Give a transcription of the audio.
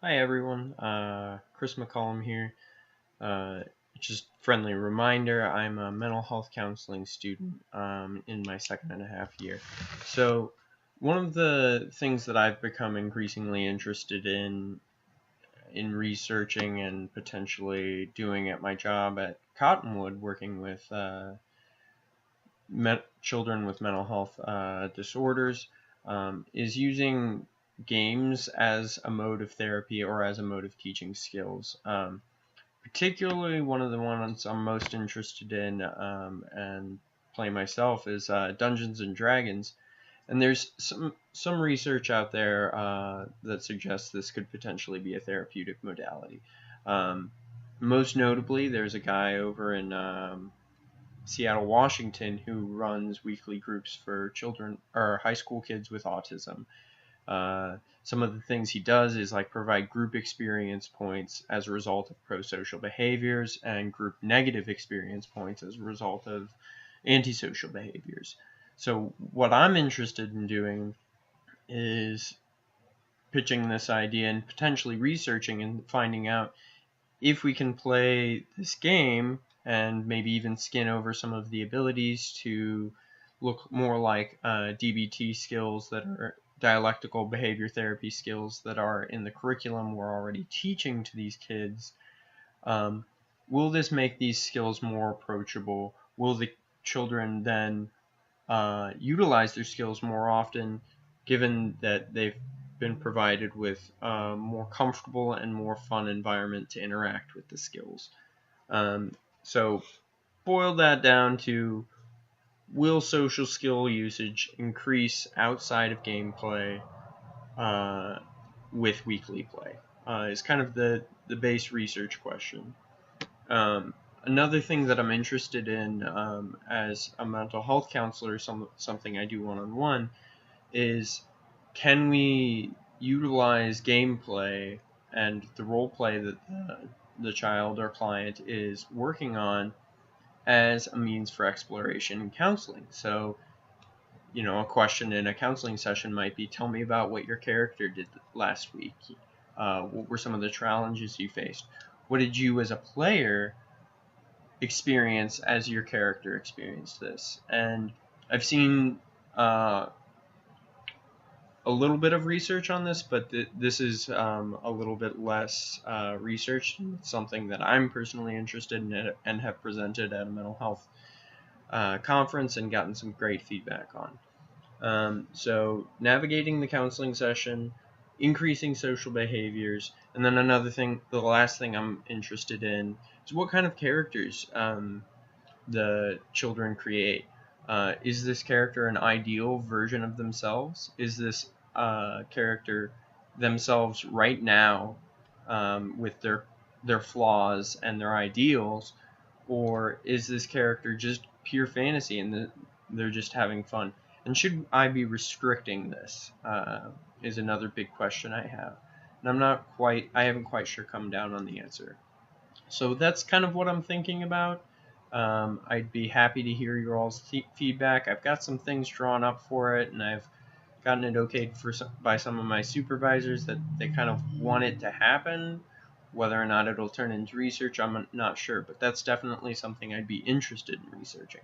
Hi everyone, Chris McCollum here. Just friendly reminder, I'm a mental health counseling student in my second and a half year. So one of the things that I've become increasingly interested in researching and potentially doing at my job at Cottonwood, working with children with mental health disorders, is using games as a mode of therapy or as a mode of teaching skills. Particularly, one of the ones I'm most interested in and play myself is Dungeons and Dragons. And there's some research out there that suggests this could potentially be a therapeutic modality. Most notably, there's a guy over in Seattle, Washington, who runs weekly groups for children or high school kids with autism. Some of the things he does is like provide group experience points as a result of pro-social behaviors and group negative experience points as a result of antisocial behaviors. So what I'm interested in doing is pitching this idea and potentially researching and finding out if we can play this game and maybe even skin over some of the abilities to look more like DBT skills that are dialectical behavior therapy skills that are in the curriculum we're already teaching to these kids. Will this make these skills more approachable? Will the children then utilize their skills more often, given that they've been provided with a more comfortable and more fun environment to interact with the skills? So boil that down to, will social skill usage increase outside of gameplay with weekly play? Is kind of the base research question. Another thing that I'm interested in as a mental health counselor, something I do one-on-one, is can we utilize gameplay and the role play that the child or client is working on as a means for exploration and counseling? So, a question in a counseling session might be, tell me about what your character did last week. What were some of the challenges you faced? What did you as a player experience as your character experienced this? And I've seen a little bit of research on this, but this is a little bit less researched. It's something that I'm personally interested in and have presented at a mental health conference and gotten some great feedback on. So navigating the counseling session, increasing social behaviors, and then another thing, the last thing I'm interested in is what kind of characters the children create. Is this character an ideal version of themselves? Is this character themselves right now with their flaws and their ideals, or is this character just pure fantasy and they're just having fun? And should I be restricting this? Is another big question I have, and I haven't quite sure come down on the answer. So that's kind of what I'm thinking about. I'd be happy to hear your all's feedback. I've got some things drawn up for it, and I've gotten it okayed by some of my supervisors that they kind of want it to happen. Whether or not it'll turn into research, I'm not sure, but that's definitely something I'd be interested in researching.